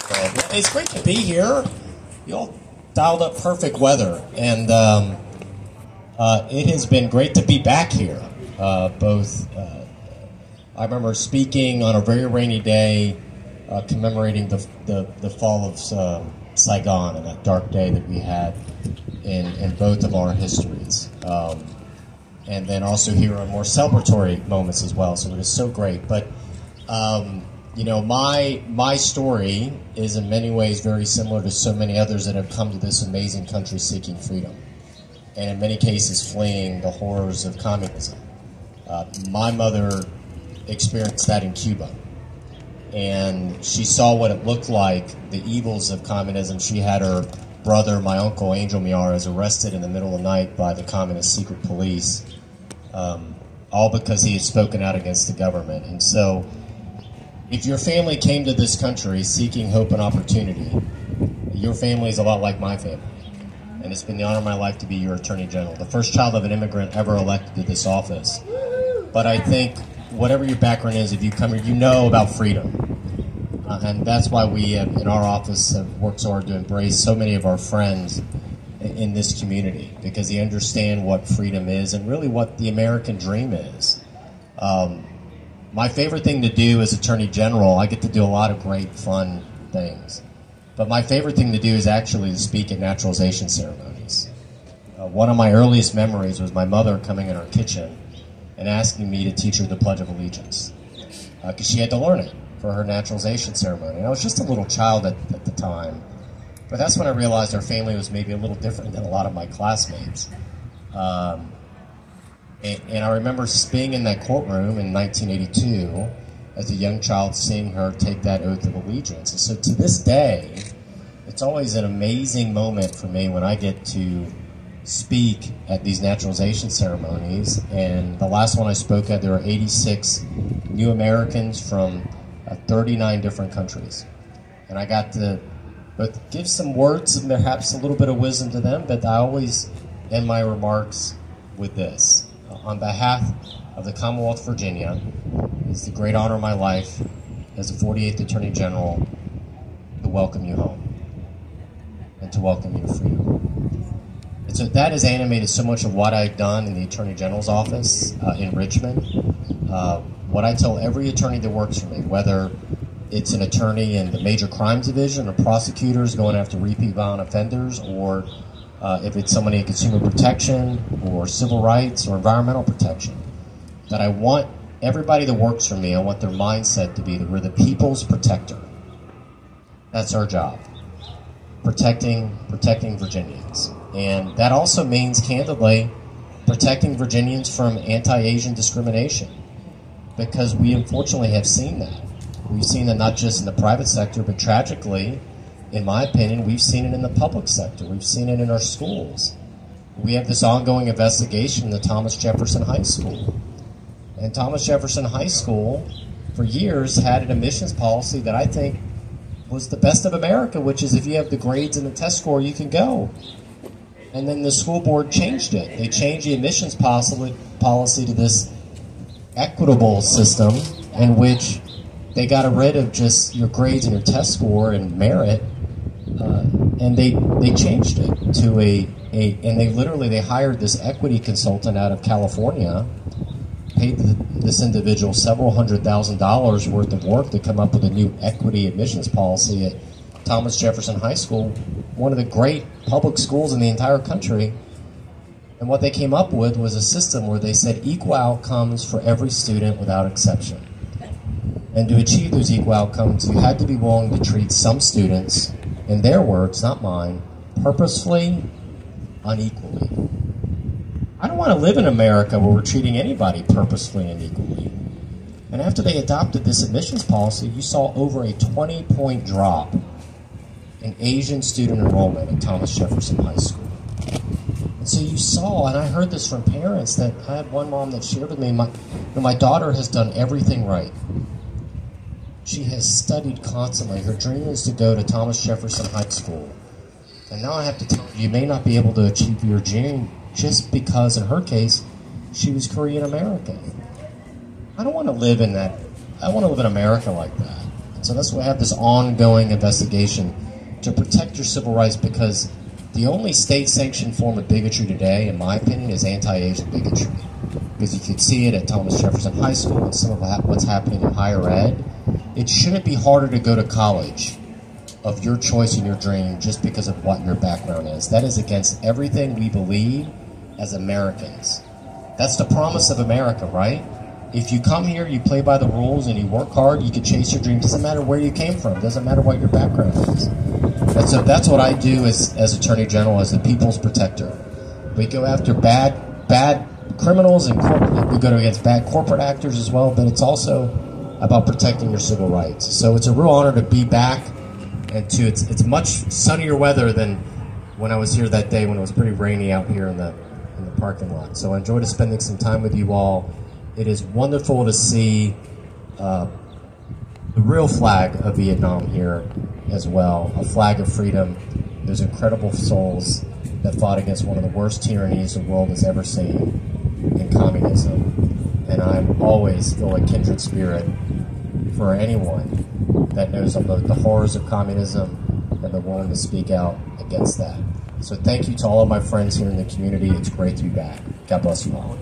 It's great to be here. You all dialed up perfect weather, and it has been great to be back here. I remember speaking on a very rainy day, commemorating the fall of Saigon and that dark day that we had in both of our histories. And then also here on more celebratory moments as well. So it is so great. But you know, my story is in many ways very similar to so many others that have come to this amazing country seeking freedom, and in many cases fleeing the horrors of communism. My mother experienced that in Cuba, and she saw what it looked like, the evils of communism. She had her brother, my uncle, Angel Miyares, arrested in the middle of the night by the communist secret police, all because he had spoken out against the government. And so, if your family came to this country seeking hope and opportunity, your family is a lot like my family. And it's been the honor of my life to be your Attorney General, the first child of an immigrant ever elected to this office. But I think whatever your background is, if you come here, you know about freedom. And that's why we in our office have worked so hard to embrace so many of our friends in this community, because they understand what freedom is and really what the American dream is. My favorite thing to do as Attorney General, I get to do a lot of great, fun things. But my favorite thing to do is actually to speak at naturalization ceremonies. One of my earliest memories was my mother coming in our kitchen and asking me to teach her the Pledge of Allegiance, because she had to learn it for her naturalization ceremony. And I was just a little child at the time, but that's when I realized our family was maybe a little different than a lot of my classmates. And I remember being in that courtroom in 1982 as a young child, seeing her take that oath of allegiance. And so to this day, it's always an amazing moment for me when I get to speak at these naturalization ceremonies. And the last one I spoke at, there were 86 new Americans from 39 different countries. And I got to both give some words and perhaps a little bit of wisdom to them, but I always end my remarks with this. On behalf of the Commonwealth of Virginia, it's the great honor of my life as the 48th Attorney General to welcome you home and to welcome you to freedom. And so that has animated so much of what I've done in the Attorney General's office in Richmond. What I tell every attorney that works for me, whether it's an attorney in the Major Crimes Division or prosecutors going after repeat violent offenders, or if it's somebody in consumer protection or civil rights or environmental protection, that I want everybody that works for me, I want their mindset to be that we're the people's protector. That's our job, protecting Virginians. And that also means, candidly, protecting Virginians from anti-Asian discrimination, because we unfortunately have seen that. We've seen that not just in the private sector, but tragically, in my opinion, we've seen it in the public sector. We've seen it in our schools. We have this ongoing investigation in the Thomas Jefferson High School. And Thomas Jefferson High School, for years, had an admissions policy that I think was the best of America, which is if you have the grades and the test score, you can go. And then the school board changed it. They changed the admissions policy to this equitable system in which they got rid of just your grades and your test score and merit, and they changed it to and they hired this equity consultant out of California, paid this individual several $100,000 worth of work to come up with a new equity admissions policy at Thomas Jefferson High School, one of the great public schools in the entire country. And what they came up with was a system where they said equal outcomes for every student without exception. And to achieve those equal outcomes, you had to be willing to treat some students, in their words, not mine, purposefully unequally. I don't want to live in America where we're treating anybody purposefully unequally. And after they adopted this admissions policy, you saw over a 20-point drop in Asian student enrollment at Thomas Jefferson High School. And so you saw, and I heard this from parents, that I had one mom that shared with me, my daughter has done everything right. She has studied constantly. Her dream is to go to Thomas Jefferson High School. And now I have to tell you, you may not be able to achieve your dream just because, in her case, she was Korean American. I don't want to live in that. I want to live in America like that. So that's why we have this ongoing investigation to protect your civil rights, because the only state-sanctioned form of bigotry today, in my opinion, is anti-Asian bigotry. Because you could see it at Thomas Jefferson High School and some of what's happening in higher ed. It shouldn't be harder to go to college of your choice and your dream just because of what your background is. That is against everything we believe as Americans. That's the promise of America, right? If you come here, you play by the rules, and you work hard, you can chase your dreams. Doesn't matter where you came from. Doesn't matter what your background is. And so that's what I do as Attorney General, as the people's protector. We go after bad criminals, and we go against bad corporate actors as well, but it's also about protecting your civil rights. So it's a real honor to be back, and it's much sunnier weather than when I was here that day when it was pretty rainy out here in the parking lot. So I enjoyed spending some time with you all. It is wonderful to see the real flag of Vietnam here as well, a flag of freedom. There's incredible souls that fought against one of the worst tyrannies the world has ever seen, in communism. And I'm always feel a kindred spirit for anyone that knows about the horrors of communism and the willing to speak out against that. So thank you to all of my friends here in the community. It's great to be back. God bless you all.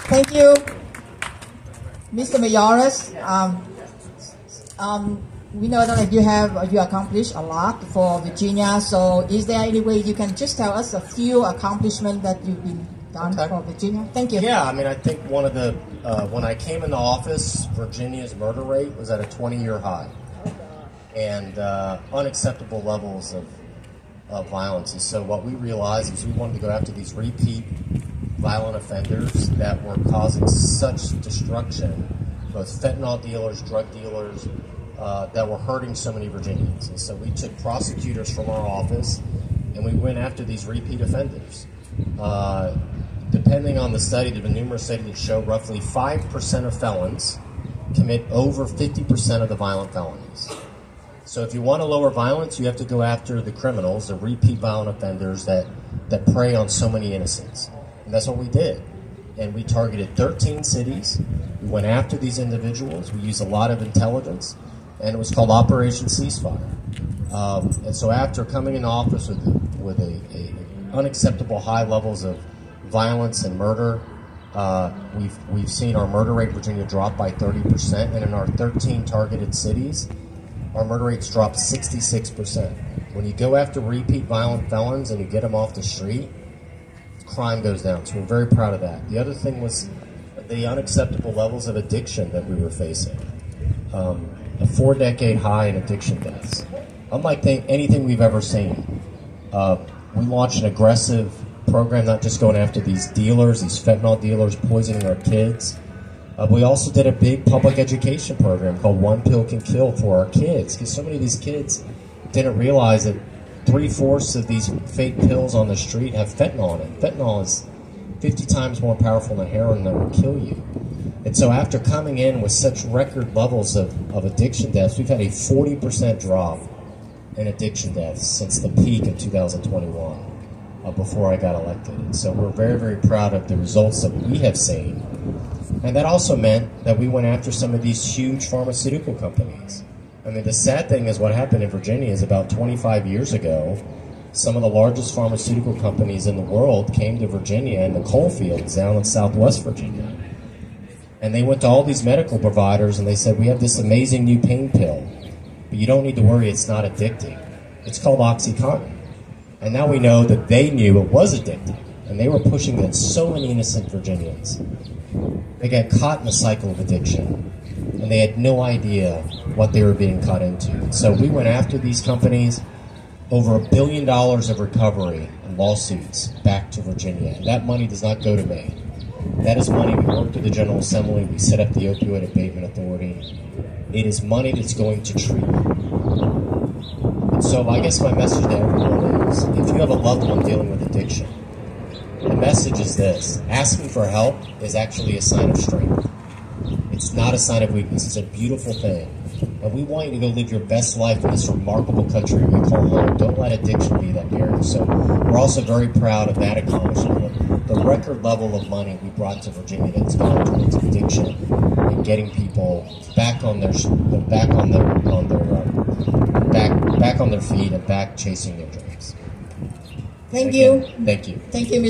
Thank you, Mr. Miyares. We know that you accomplished a lot for Virginia. So, is there any way you can just tell us a few accomplishments that you've been done for Virginia? Thank you. Yeah, I mean, I think one of the when I came into office, Virginia's murder rate was at a 20-year high, and unacceptable levels of violence. And so, what we realized is we wanted to go after these repeat violent offenders that were causing such destruction, both fentanyl dealers, drug dealers, that were hurting so many Virginians. And so we took prosecutors from our office and we went after these repeat offenders. Depending on the study, there have been numerous studies that show roughly 5% of felons commit over 50% of the violent felonies. So if you want to lower violence, you have to go after the criminals, the repeat violent offenders that prey on so many innocents. And that's what we did. And we targeted 13 cities. We went after these individuals. We used a lot of intelligence. And it was called Operation Ceasefire. And so after coming into office with a unacceptable high levels of violence and murder, we've seen our murder rate in Virginia drop by 30%. And in our 13 targeted cities, our murder rates dropped 66%. When you go after repeat violent felons and you get them off the street, crime goes down. So we're very proud of that. The other thing was the unacceptable levels of addiction that we were facing. A 4-decade high in addiction deaths. Unlike anything we've ever seen. We launched an aggressive program, not just going after these dealers, these fentanyl dealers poisoning our kids. We also did a big public education program called One Pill Can Kill for our kids, because so many of these kids didn't realize that 3/4 of these fake pills on the street have fentanyl in it. Fentanyl is 50 times more powerful than heroin that will kill you. And so after coming in with such record levels of addiction deaths, we've had a 40% drop in addiction deaths since the peak of 2021, before I got elected. And so we're very, very proud of the results that we have seen. And that also meant that we went after some of these huge pharmaceutical companies. I mean, the sad thing is what happened in Virginia is about 25 years ago, some of the largest pharmaceutical companies in the world came to Virginia in the coal fields down in Southwest Virginia. And they went to all these medical providers and they said, we have this amazing new pain pill, but you don't need to worry, it's not addicting. It's called OxyContin. And now we know that they knew it was addicting, and they were pushing it at so many innocent Virginians. They got caught in the cycle of addiction, and they had no idea what they were being caught into. So we went after these companies, over $1 billion of recovery and lawsuits back to Virginia. And that money does not go to me. That is money we worked with the General Assembly, we set up the Opioid Abatement Authority. It is money that's going to treatment. And so I guess my message to everyone is, if you have a loved one dealing with addiction, the message is this: asking for help is actually a sign of strength. It's not a sign of weakness. It's a beautiful thing. And we want you to go live your best life in this remarkable country we call home. Don't let addiction be that narrative. So we're also very proud of that accomplishment. the record level of money we brought to Virginia that's gone towards addiction and getting people back on their feet and back chasing their dreams. Thank you. Thank you. Thank you.